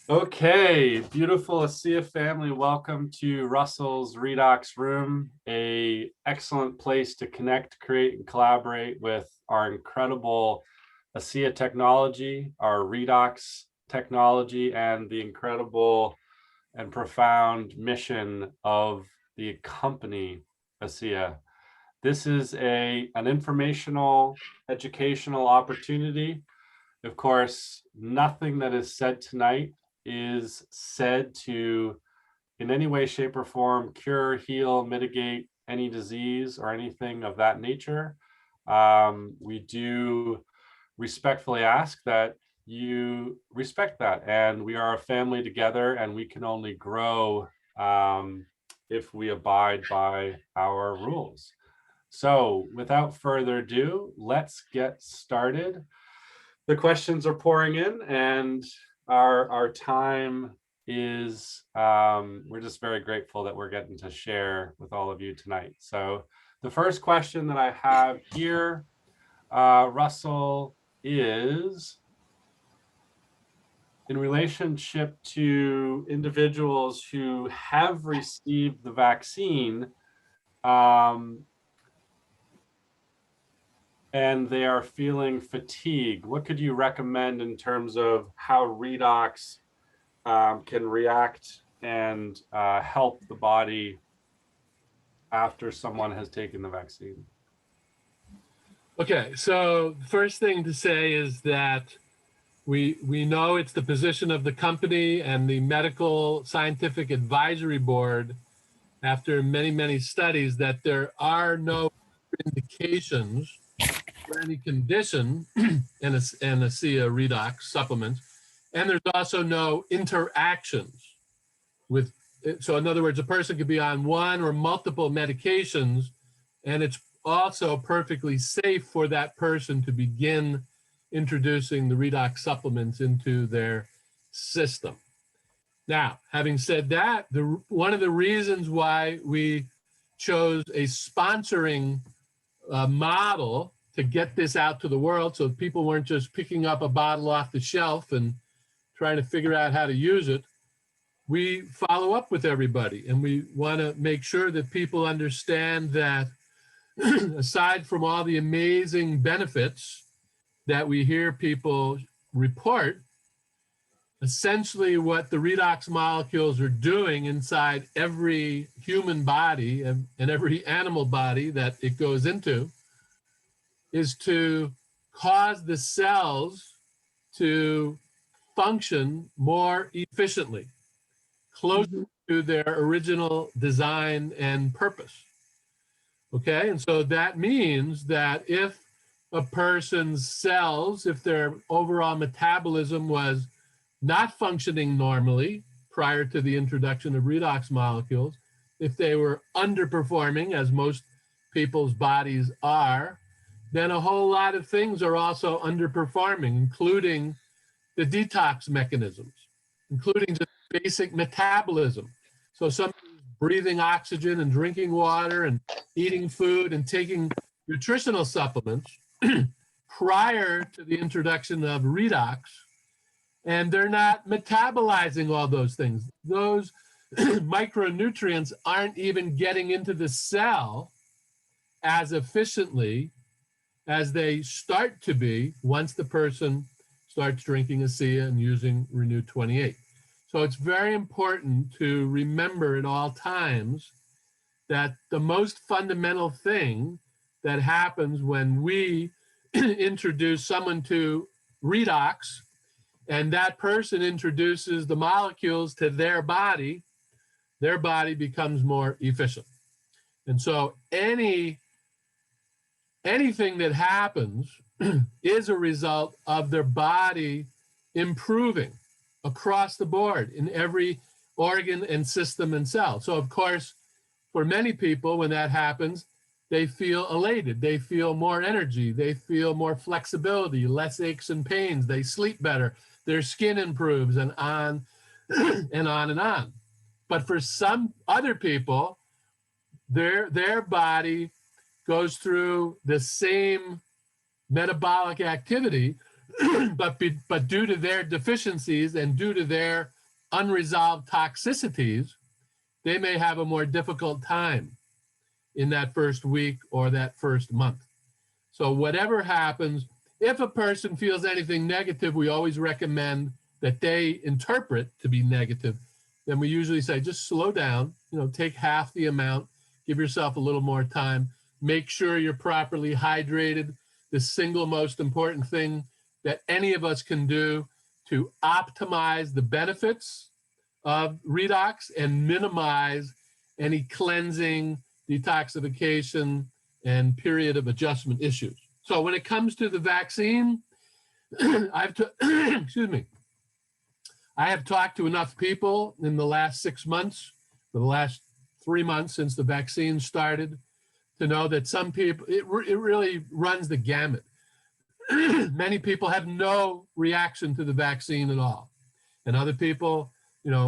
Okay, beautiful ASEA family. Welcome to Russell's Redox Room, a excellent place to connect, create, and collaborate with our incredible ASEA technology, our Redox technology, and the incredible and profound mission of the company ASEA. This is an informational, educational opportunity. Of course, nothing that is said tonight is said to, in any way, shape, or form, cure, heal, mitigate any disease or anything of that nature. We do respectfully ask that you respect that. And we are a family together, and we can only grow if we abide by our rules. So without further ado, let's get started. The questions are pouring in, and our time is, we're just very grateful that we're getting to share with all of you tonight. So the first question that I have here, Russell, is in relationship to individuals who have received the vaccine, and they are feeling fatigue. What could you recommend in terms of how redox can react and help the body after someone has taken the vaccine? Okay, so the first thing to say is that we know it's the position of the company and the Medical Scientific Advisory Board, after many, many studies, that there are no indications for any condition in ASEA redox supplements, and there's also no interactions with it. So in other words, a person could be on one or multiple medications, and it's also perfectly safe for that person to begin introducing the redox supplements into their system. Now, having said that, one of the reasons why we chose a sponsoring model to get this out to the world, so people weren't just picking up a bottle off the shelf and trying to figure out how to use it, we follow up with everybody, and we want to make sure that people understand that aside from all the amazing benefits that we hear people report, essentially what the redox molecules are doing inside every human body and every animal body that it goes into is to cause the cells to function more efficiently, closer to their original design and purpose. Okay, and so that means that if a person's cells, if their overall metabolism was not functioning normally prior to the introduction of redox molecules, if they were underperforming, as most people's bodies are, then a whole lot of things are also underperforming, including the detox mechanisms, including just basic metabolism. So somebody's breathing oxygen and drinking water and eating food and taking nutritional supplements prior to the introduction of redox, and they're not metabolizing all those things. Those micronutrients aren't even getting into the cell as efficiently as they start to be once the person starts drinking ASEA and using Renew 28. So it's very important to remember at all times that the most fundamental thing that happens when we introduce someone to redox and that person introduces the molecules to their body becomes more efficient. And so anything that happens is a result of their body improving across the board in every organ and system and cell. So of course, for many people, when that happens, they feel elated, they feel more energy, they feel more flexibility, less aches and pains, they sleep better, their skin improves, and on and on and on. But for some other people, their body goes through the same metabolic activity, but due to their deficiencies and due to their unresolved toxicities, they may have a more difficult time in that first week or that first month. So whatever happens, if a person feels anything negative, we always recommend that they interpret to be negative. Then we usually say, just slow down, take half the amount, give yourself a little more time, make sure you're properly hydrated. The single most important thing that any of us can do to optimize the benefits of redox and minimize any cleansing, detoxification, and period of adjustment issues. So when it comes to the vaccine, excuse me, I have talked to enough people in the last 6 months, for the last 3 months since the vaccine started, to know that some people, it really runs the gamut. Many people have no reaction to the vaccine at all. And other people,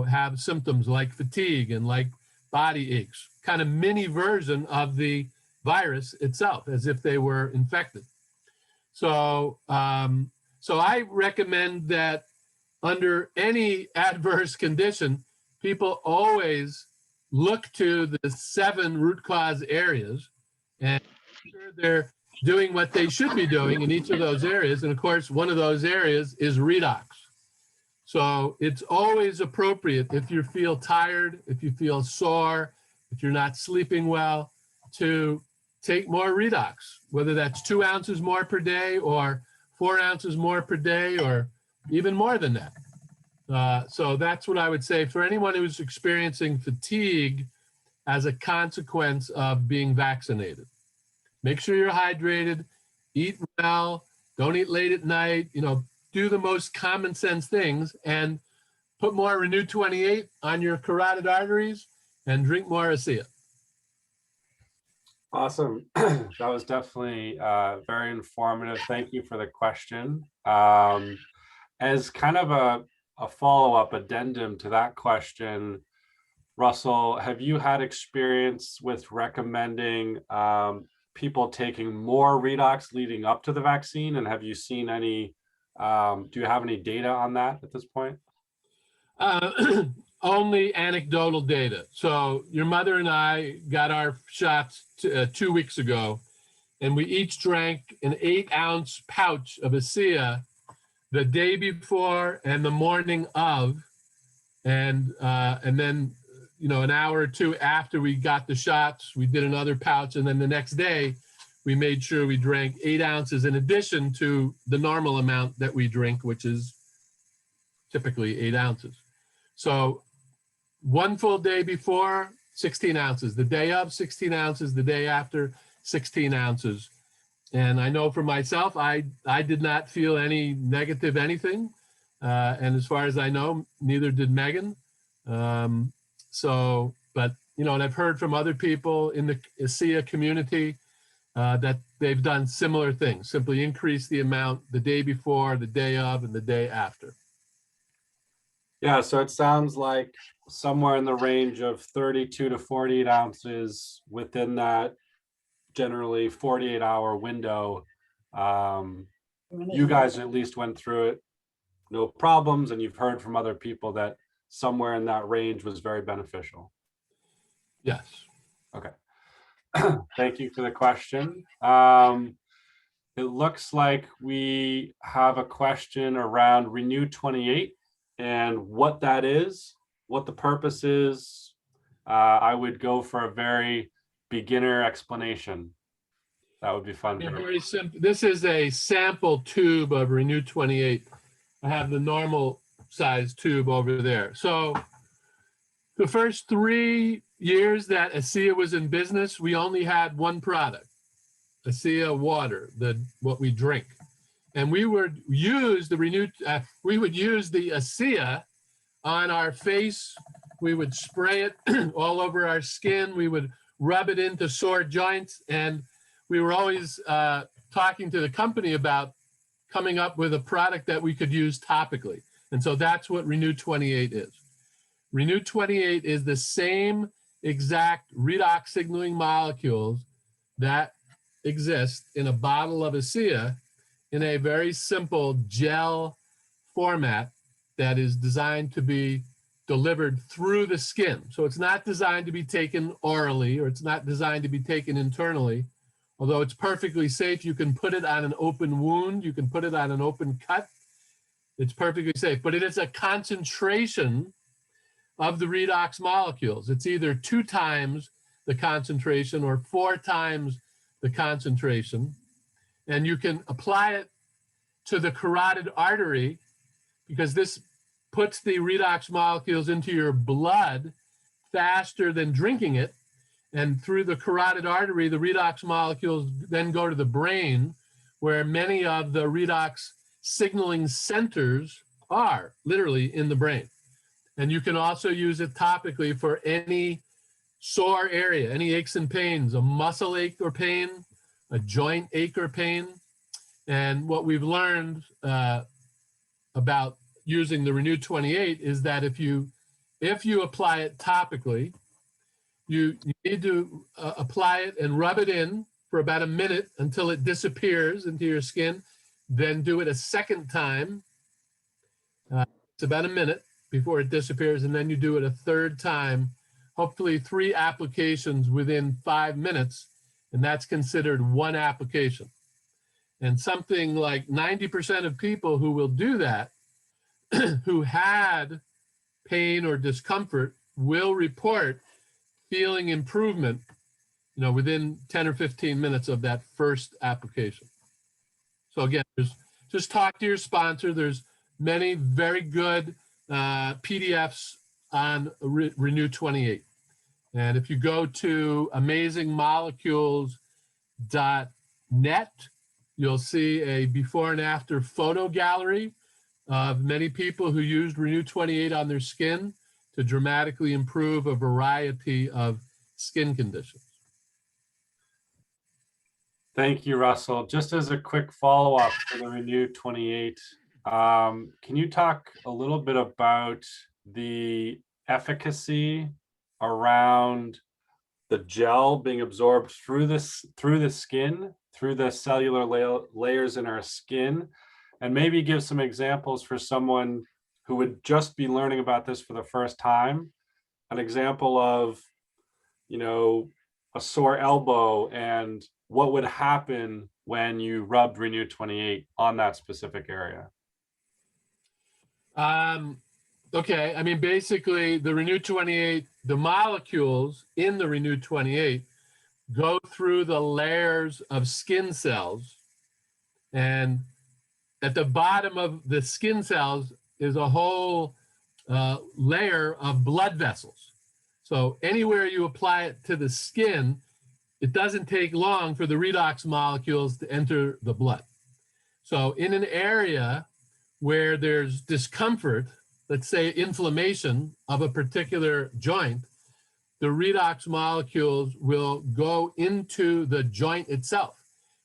have symptoms like fatigue and like body aches, kind of mini version of the virus itself, as if they were infected. So I recommend that under any adverse condition, people always look to the 7 root cause areas and make sure they're doing what they should be doing in each of those areas. And of course, one of those areas is redox. So it's always appropriate, if you feel tired, if you feel sore, if you're not sleeping well, to take more redox, whether that's 2 ounces more per day or 4 ounces more per day or even more than that. So that's what I would say for anyone who's experiencing fatigue as a consequence of being vaccinated. Make sure you're hydrated, eat well, don't eat late at night, do the most common sense things, and put more Renew 28 on your carotid arteries and drink more ASEA. Awesome. That was definitely very informative. Thank you for the question. As kind of a follow-up addendum to that question, Russell, have you had experience with recommending people taking more redox leading up to the vaccine? And have you seen any, do you have any data on that at this point? Only anecdotal data. So your mother and I got our shots 2 weeks ago, and we each drank an 8-ounce pouch of ASEA the day before and the morning of, and then an hour or 2 after we got the shots, we did another pouch, and then the next day we made sure we drank 8 ounces in addition to the normal amount that we drink, which is typically 8 ounces. So 1 full day before, 16 ounces. The day of, 16 ounces. The day after, 16 ounces. And I know for myself, I did not feel any negative anything. And as far as I know, neither did Megan. And I've heard from other people in the ASEA community that they've done similar things, simply increase the amount the day before, the day of, and the day after. Yeah, so it sounds like somewhere in the range of 32 to 48 ounces within that generally 48-hour window. You guys at least went through it, no problems, and you've heard from other people that somewhere in that range was very beneficial. Yes. Okay. Thank you for the question. It looks like we have a question around Renew 28 and what that is, what the purpose is. I would go for a very beginner explanation. That would be fun. Very simple. This is a sample tube of Renew 28. I have the normal size tube over there. So the first 3 years that ASEA was in business, we only had one product, ASEA water, what we drink. And we would use the ASEA on our face. We would spray it all over our skin. We would rub it into sore joints. And we were always talking to the company about coming up with a product that we could use topically. And so that's what Renew 28 is. Renew 28 is the same exact redox signaling molecules that exist in a bottle of ASEA in a very simple gel format that is designed to be delivered through the skin. So it's not designed to be taken orally, or it's not designed to be taken internally. Although it's perfectly safe, you can put it on an open wound, you can put it on an open cut. It's perfectly safe, but it is a concentration of the redox molecules. It's either 2 times the concentration or 4 times the concentration. And you can apply it to the carotid artery, because this puts the redox molecules into your blood faster than drinking it. And through the carotid artery, the redox molecules then go to the brain, where many of the redox signaling centers are, literally in the brain. And you can also use it topically for any sore area, any aches and pains, a muscle ache or pain, a joint ache or pain. And what we've learned about using the Renew 28 is that if you apply it topically, you need to apply it and rub it in for about a minute until it disappears into your skin. Then do it a second time. It's about a minute before it disappears, and then you do it a third time, hopefully 3 applications within 5 minutes, and that's considered 1 application. And something like 90% of people who will do that, who had pain or discomfort, will report feeling improvement, within 10 or 15 minutes of that first application. So again, just talk to your sponsor. There's many very good PDFs on Renew 28. And if you go to amazingmolecules.net, you'll see a before and after photo gallery of many people who used Renew 28 on their skin to dramatically improve a variety of skin conditions. Thank you, Russell. Just as a quick follow-up for the Renew 28, can you talk a little bit about the efficacy around the gel being absorbed through the skin, through the cellular layers in our skin, and maybe give some examples for someone who would just be learning about this for the first time? An example of, a sore elbow and what would happen when you rubbed Renew 28 on that specific area. Okay, I mean, basically the Renew 28, the molecules in the Renew 28 go through the layers of skin cells, and at the bottom of the skin cells is a whole layer of blood vessels. So anywhere you apply it to the skin, it doesn't take long for the redox molecules to enter the blood. So in an area where there's discomfort, let's say inflammation of a particular joint, the redox molecules will go into the joint itself,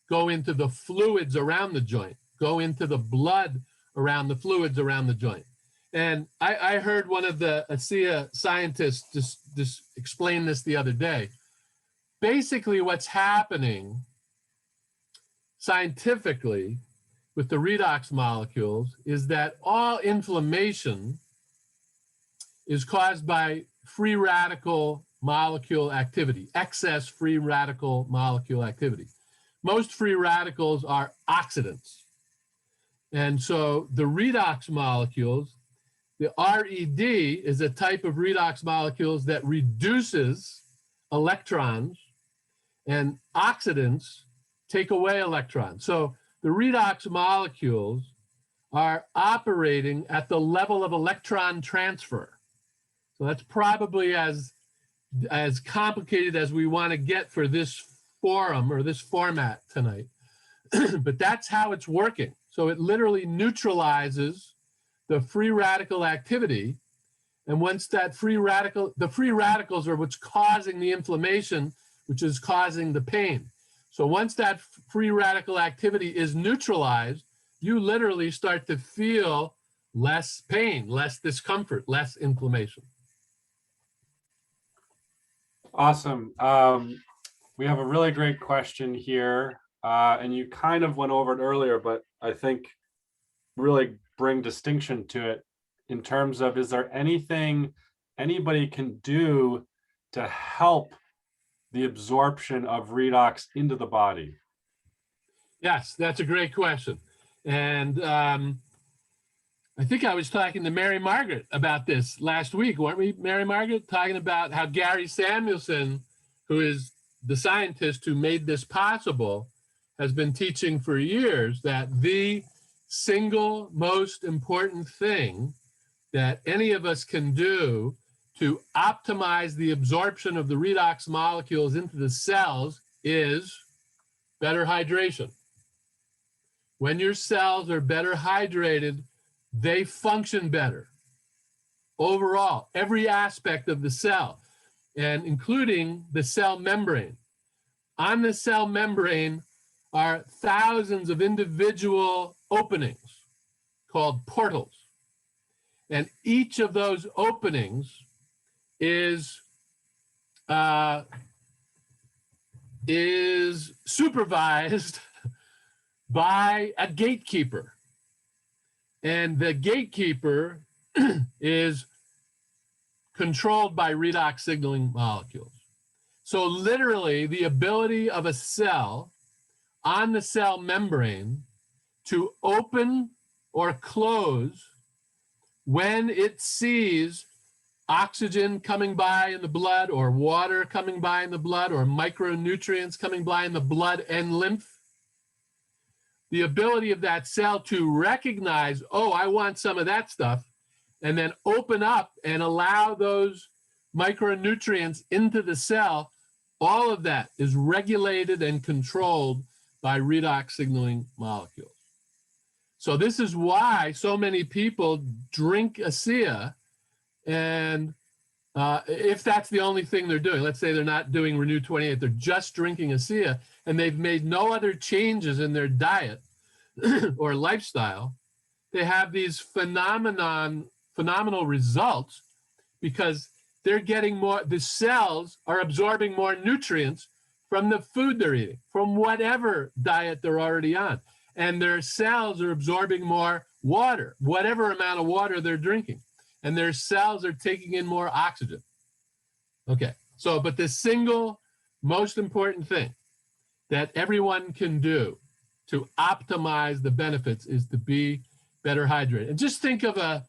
go into the fluids around the joint, go into the blood around the fluids around the joint. And I heard one of the ASEA scientists just explain this the other day. Basically, what's happening scientifically with the redox molecules is that all inflammation is caused by free radical molecule activity, excess free radical molecule activity. Most free radicals are oxidants. And so the redox molecules, the RED is a type of redox molecules that reduces electrons, and oxidants take away electrons. So the redox molecules are operating at the level of electron transfer. So that's probably as complicated as we want to get for this forum or this format tonight. But that's how it's working. So it literally neutralizes the free radical activity. And once that the free radicals are what's causing the inflammation, which is causing the pain. So once that free radical activity is neutralized, you literally start to feel less pain, less discomfort, less inflammation. Awesome. We have a really great question here, and you kind of went over it earlier, but I think really bring distinction to it. in terms of, is there anything anybody can do to help the absorption of redox into the body? Yes, that's a great question. And I think I was talking to Mary Margaret about this last week, weren't we, Mary Margaret? Talking about how Gary Samuelson, who is the scientist who made this possible, has been teaching for years that the single most important thing that any of us can do to optimize the absorption of the redox molecules into the cells is better hydration. When your cells are better hydrated, they function better. Overall, every aspect of the cell, and including the cell membrane. On the cell membrane are thousands of individual openings called portals. And each of those openings is supervised by a gatekeeper. And the gatekeeper is controlled by redox signaling molecules. So literally, the ability of a cell on the cell membrane to open or close when it sees oxygen coming by in the blood, or water coming by in the blood, or micronutrients coming by in the blood and lymph. The ability of that cell to recognize, oh, I want some of that stuff, and then open up and allow those micronutrients into the cell, all of that is regulated and controlled by redox signaling molecules. So this is why so many people drink ASEA, and if that's the only thing they're doing, let's say they're not doing Renew 28, they're just drinking ASEA, and they've made no other changes in their diet or lifestyle, they have these phenomenal results because they're getting more, the cells are absorbing more nutrients from the food they're eating, from whatever diet they're already on. And their cells are absorbing more water, whatever amount of water they're drinking. And their cells are taking in more oxygen. Okay, so, but the single most important thing that everyone can do to optimize the benefits is to be better hydrated. And just think of a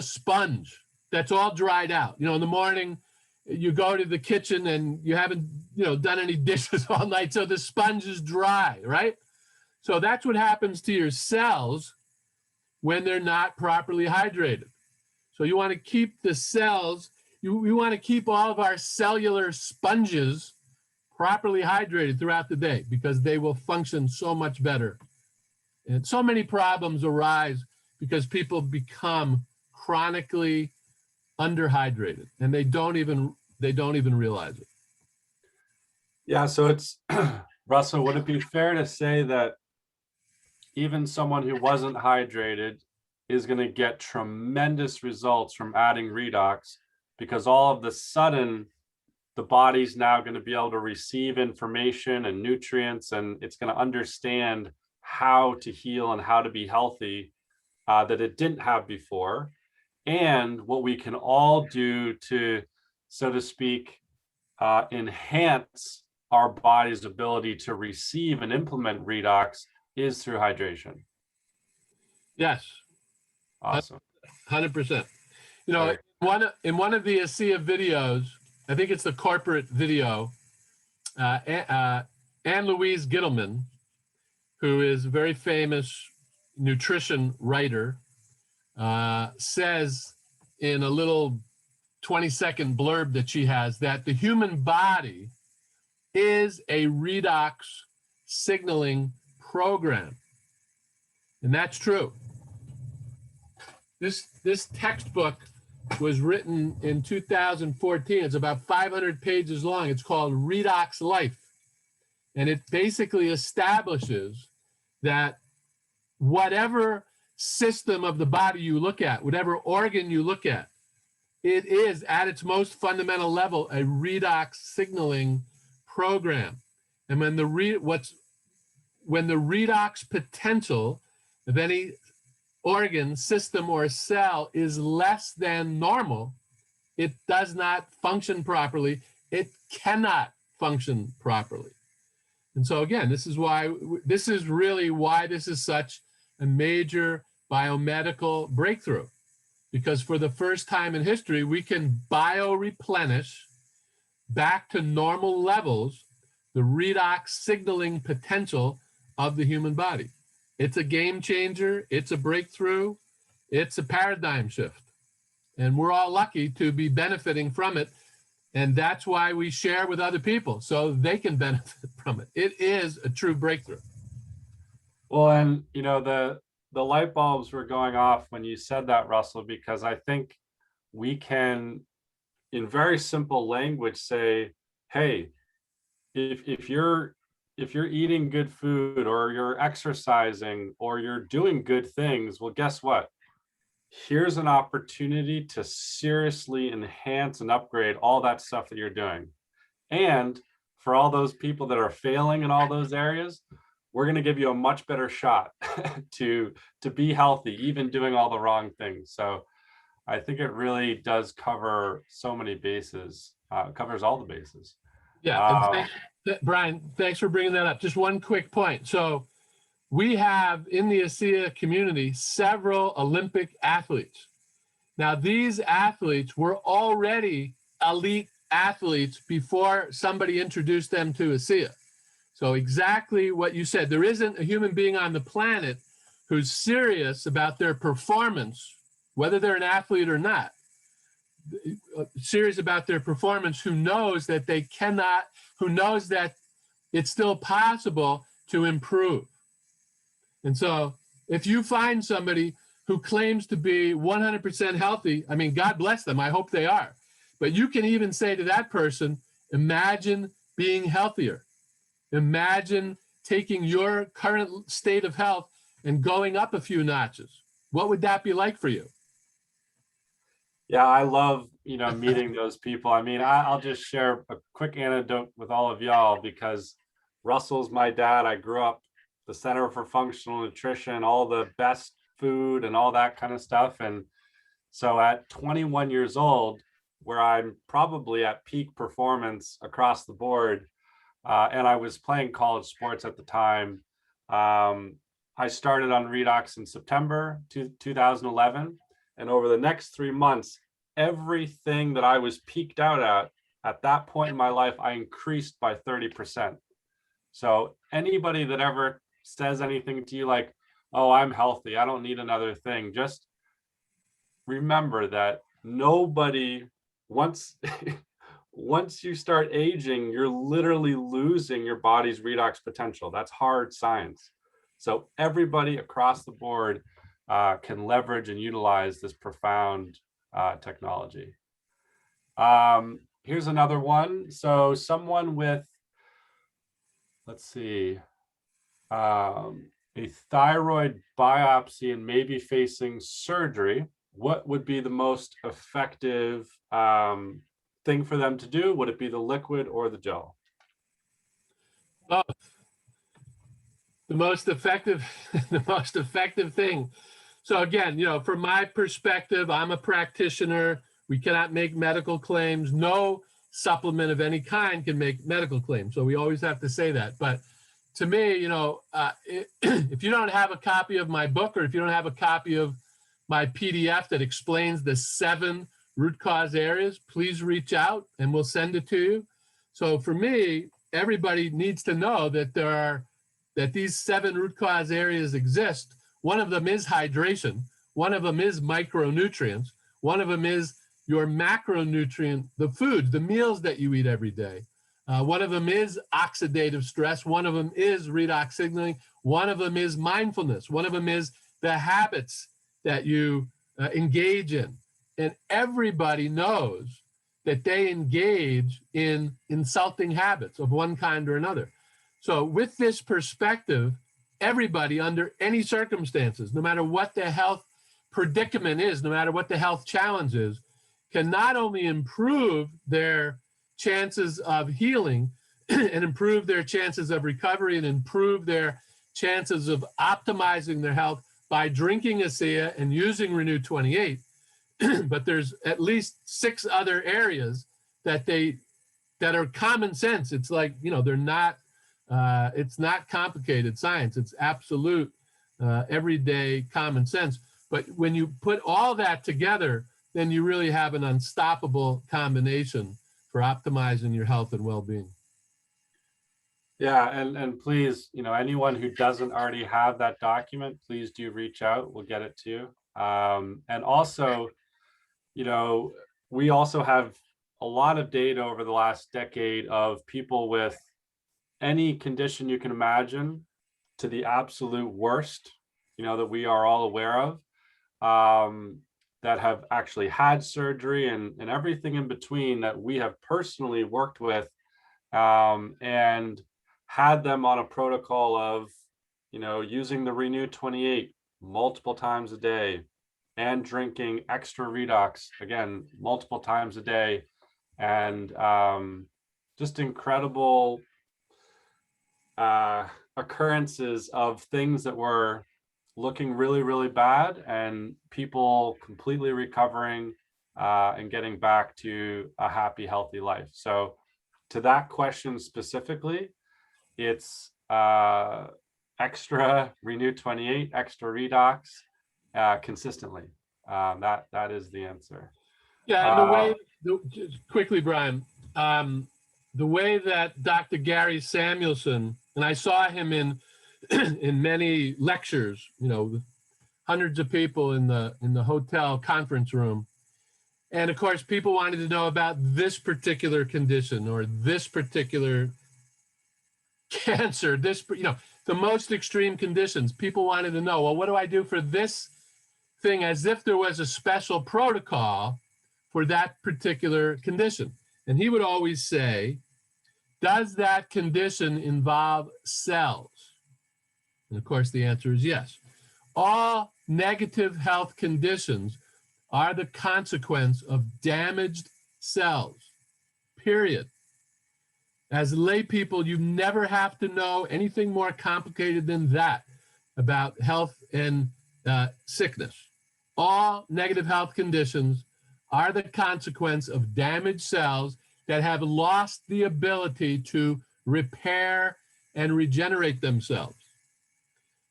sponge that's all dried out. You know, in the morning, you go to the kitchen and you haven't, done any dishes all night, so the sponge is dry, right? So that's what happens to your cells when they're not properly hydrated. So you want to keep the cells, you want to keep all of our cellular sponges properly hydrated throughout the day, because they will function so much better. And so many problems arise because people become chronically underhydrated, and they don't even realize it. Yeah, so it's Russell, would it be fair to say that even someone who wasn't hydrated is going to get tremendous results from adding redox, because all of the sudden the body's now going to be able to receive information and nutrients, and it's going to understand how to heal and how to be healthy that it didn't have before. And what we can all do to, so to speak, enhance our body's ability to receive and implement redox is through hydration. Yes. Awesome. 100%. In one of the ASEA videos, I think it's the corporate video, Anne-Louise Gittleman, who is a very famous nutrition writer, says in a little 20-second blurb that she has that the human body is a redox signaling program. And that's true. This textbook was written in 2014. It's about 500 pages long. It's called Redox Life. And it basically establishes that whatever system of the body you look at, whatever organ you look at, it is at its most fundamental level a redox signaling program. And when the redox potential of any organ, system, or cell is less than normal, it does not function properly. It cannot function properly. And so again, this is really why this is such a major biomedical breakthrough, because for the first time in history, we can bioreplenish back to normal levels the redox signaling potential of the human body. It's a game changer. It's a breakthrough. It's a paradigm shift. And we're all lucky to be benefiting from it. And that's why we share with other people so they can benefit from it. It is a true breakthrough. Well, and you know, the light bulbs were going off when you said that, Russell, because I think we can, in very simple language, say, hey, if you're eating good food, or you're exercising, or you're doing good things, well, guess what? Here's an opportunity to seriously enhance and upgrade all that stuff that you're doing. And for all those people that are failing in all those areas, we're going to give you a much better shot to be healthy, even doing all the wrong things. So I think it really does cover so many bases, covers all the bases. Yeah, Brian, thanks for bringing that up. Just one quick point. So we have in the ASEA community several Olympic athletes. Now, these athletes were already elite athletes before somebody introduced them to ASEA. So exactly what you said, there isn't a human being on the planet who's serious about their performance, whether they're an athlete or not, serious about their performance, who knows that they cannot, who knows that it's still possible to improve. And so if you find somebody who claims to be 100% healthy, I mean, God bless them, I hope they are. But you can even say to that person, imagine being healthier. Imagine taking your current state of health and going up a few notches. What would that be like for you? Yeah, I love, meeting those people. I mean, I'll just share a quick anecdote with all of y'all, because Russell's my dad. I grew up the Center for Functional Nutrition, all the best food and all that kind of stuff. And so at 21 years old, where I'm probably at peak performance across the board, and I was playing college sports at the time, I started on Redox in September 2011. And over the next 3 months, everything that I was peaked out at that point in my life, I increased by 30%. So anybody that ever says anything to you like, oh, I'm healthy, I don't need another thing, just remember that nobody, once you start aging, you're literally losing your body's redox potential. That's hard science. So everybody across the board can leverage and utilize this profound technology. Here's another one. So someone with, let's see, a thyroid biopsy and maybe facing surgery, what would be the most effective thing for them to do? Would it be the liquid or the gel? Both. The most effective, the most effective thing. So again, from my perspective, I'm a practitioner. We cannot make medical claims. No supplement of any kind can make medical claims. So we always have to say that. But to me, if you don't have a copy of my book, or if you don't have a copy of my PDF that explains the 7 root cause areas, please reach out and we'll send it to you. So for me, everybody needs to know that these 7 root cause areas exist. One of them is hydration. One of them is micronutrients. One of them is your macronutrient, the food, the meals that you eat every day. One of them is oxidative stress. One of them is redox signaling. One of them is mindfulness. One of them is the habits that you engage in. And everybody knows that they engage in insulting habits of one kind or another. So with this perspective, everybody under any circumstances, no matter what the health predicament is, no matter what the health challenge is, can not only improve their chances of healing and improve their chances of recovery and improve their chances of optimizing their health, by drinking ASEA and using Renew 28, but there's at least 6 other areas that are common sense. It's like, they're not, it's not complicated science. It's absolute everyday common sense. But when you put all that together, then you really have an unstoppable combination for optimizing your health and well-being. Yeah, and please, anyone who doesn't already have that document, please do reach out. We'll get it to you. And also, we also have a lot of data over the last decade of people with any condition you can imagine to the absolute worst, that we are all aware of, that have actually had surgery and everything in between that we have personally worked with, and had them on a protocol of, using the Renew 28 multiple times a day and drinking extra redox, again, multiple times a day. And just incredible occurrences of things that were looking really, really bad and people completely recovering and getting back to a happy, healthy life. So to that question specifically, it's extra Renew 28, extra redox consistently. That is the answer. Yeah, and the way, just quickly, Brian, the way that Dr. Gary Samuelson, and I saw him in in many lectures, with hundreds of people in the hotel conference room, and of course, people wanted to know about this particular condition or this particular cancer, the most extreme conditions. People wanted to know, well, what do I do for this thing, as if there was a special protocol for that particular condition. And he would always say, does that condition involve cells? And of course, the answer is yes. All negative health conditions are the consequence of damaged cells, period. As lay people, you never have to know anything more complicated than that about health and sickness. All negative health conditions are the consequence of damaged cells that have lost the ability to repair and regenerate themselves.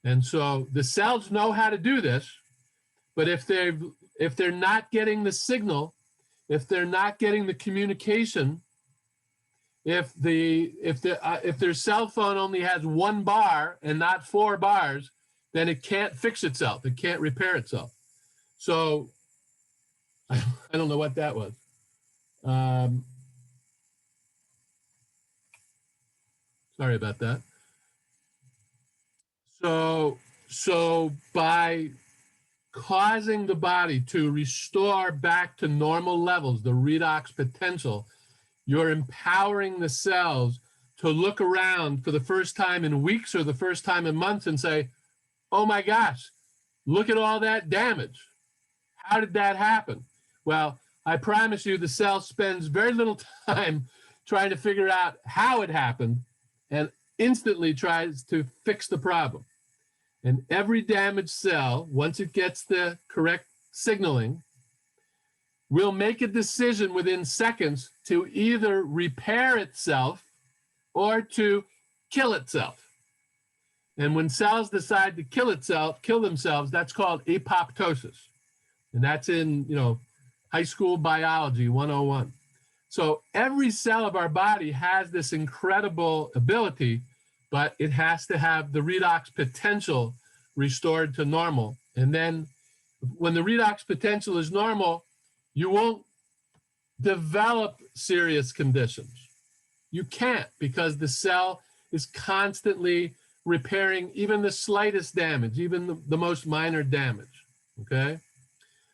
And so the cells know how to do this, but if they're not getting the signal, if they're not getting the communication, if their cell phone only has 1 bar and not 4 bars, then it can't fix itself. It can't repair itself. So I don't know what that was. Sorry about that. So by causing the body to restore back to normal levels, the redox potential, you're empowering the cells to look around for the first time in weeks or the first time in months and say, oh my gosh, look at all that damage. How did that happen? Well, I promise you the cell spends very little time trying to figure out how it happened and instantly tries to fix the problem. And every damaged cell, once it gets the correct signaling, will make a decision within seconds to either repair itself or to kill itself. And when cells decide to kill themselves, that's called apoptosis. And that's in, high school biology 101. So every cell of our body has this incredible ability, but it has to have the redox potential restored to normal. And then when the redox potential is normal, you won't develop serious conditions. You can't, because the cell is constantly repairing even the slightest damage, even the most minor damage, okay?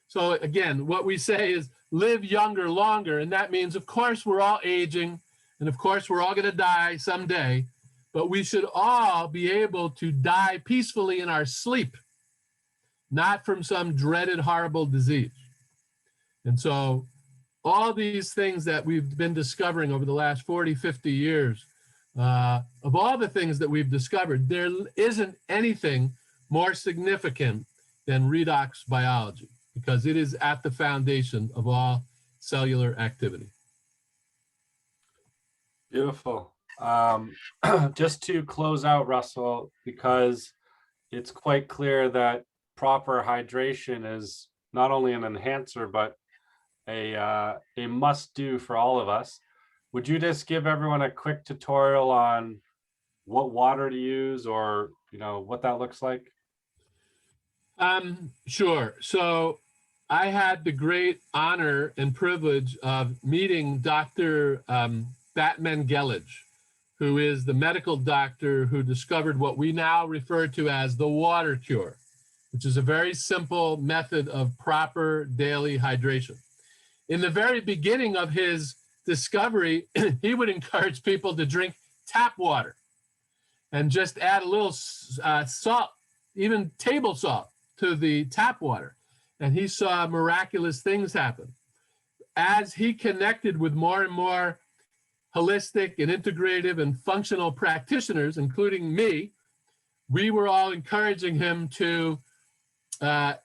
So again, what we say is live younger, longer, and that means, of course, we're all aging, and of course, we're all gonna die someday, but we should all be able to die peacefully in our sleep, not from some dreaded, horrible disease. And so all these things that we've been discovering over the last 40, 50 years, of all the things that we've discovered, there isn't anything more significant than redox biology, because it is at the foundation of all cellular activity. Beautiful. Just to close out, Russell, because it's quite clear that proper hydration is not only an enhancer, but a must do for all of us. Would you just give everyone a quick tutorial on what water to use, or what that looks like? Sure. So I had the great honor and privilege of meeting Dr. Batman Gelage, who is the medical doctor who discovered what we now refer to as the water cure, which is a very simple method of proper daily hydration. In the very beginning of his discovery, he would encourage people to drink tap water and just add a little salt, even table salt, to the tap water. And he saw miraculous things happen. As he connected with more and more holistic and integrative and functional practitioners, including me, we were all encouraging him to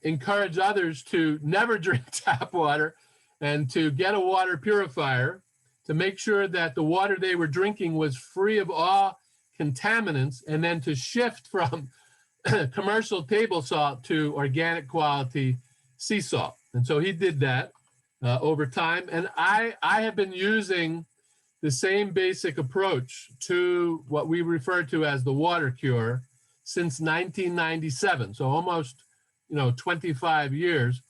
encourage others to never drink tap water and to get a water purifier to make sure that the water they were drinking was free of all contaminants, and then to shift from commercial table salt to organic quality sea salt. And so he did that over time. And I have been using the same basic approach to what we refer to as the water cure since 1997. So almost 25 years.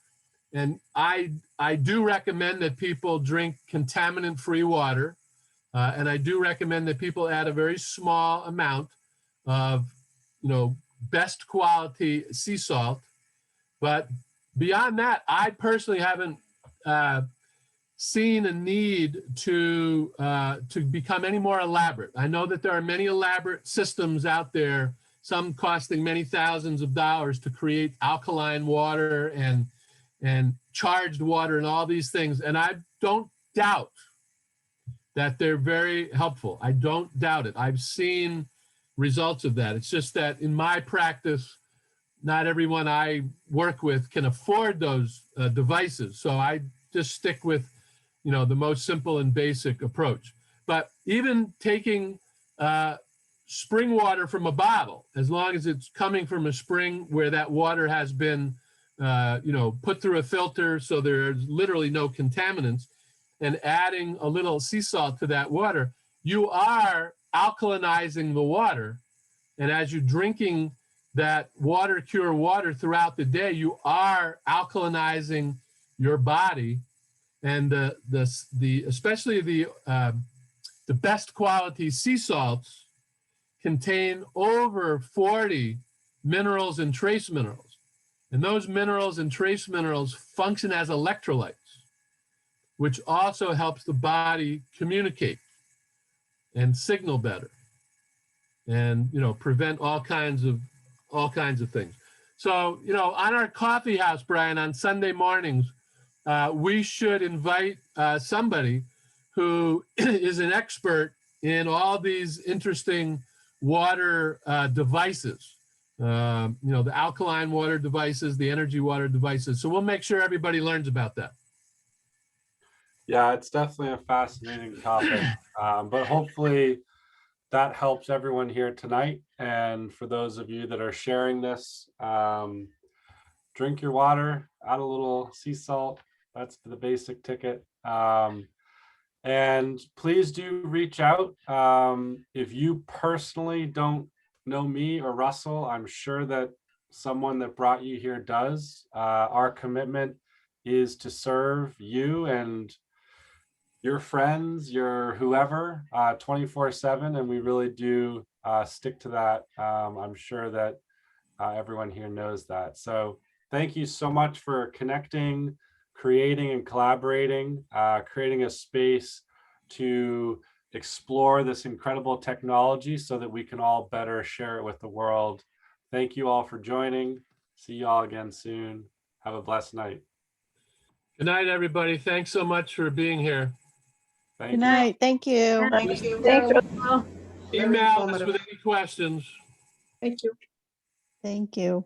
And I do recommend that people drink contaminant-free water. And I do recommend that people add a very small amount of, best quality sea salt. But beyond that, I personally haven't seen a need to become any more elaborate. I know that there are many elaborate systems out there, some costing many thousands of dollars to create alkaline water and charged water and all these things. And I don't doubt that they're very helpful. I don't doubt it. I've seen results of that. It's just that in my practice, not everyone I work with can afford those devices. So I just stick with, the most simple and basic approach. But even taking spring water from a bottle, as long as it's coming from a spring where that water has been, put through a filter, so there's literally no contaminants, and adding a little sea salt to that water, you are alkalinizing the water. And as you're drinking that water cure water throughout the day, you are alkalinizing your body. And especially the best quality sea salts contain over 40 minerals and trace minerals. And those minerals and trace minerals function as electrolytes, which also helps the body communicate and signal better and, prevent all kinds of things. So, on our coffee house, Brian, on Sunday mornings, we should invite somebody who is an expert in all these interesting water devices, the alkaline water devices, the energy water devices. So we'll make sure everybody learns about that. Yeah, it's definitely a fascinating topic, but hopefully that helps everyone here tonight. And for those of you that are sharing this, drink your water, add a little sea salt. That's the basic ticket. And please do reach out. If you personally don't know me or Russell, I'm sure that someone that brought you here does. Our commitment is to serve you and your friends, your whoever, 24/7, and we really do stick to that. I'm sure that everyone here knows that. So thank you so much for connecting, creating and collaborating, creating a space to explore this incredible technology so that we can all better share it with the world. Thank you all for joining. See you all again soon. Have a blessed night. Good night, everybody. Thanks so much for being here. Good night. Thank you. Thank you. Thanks, Russell. Email us with any questions. Thank you. Thank you.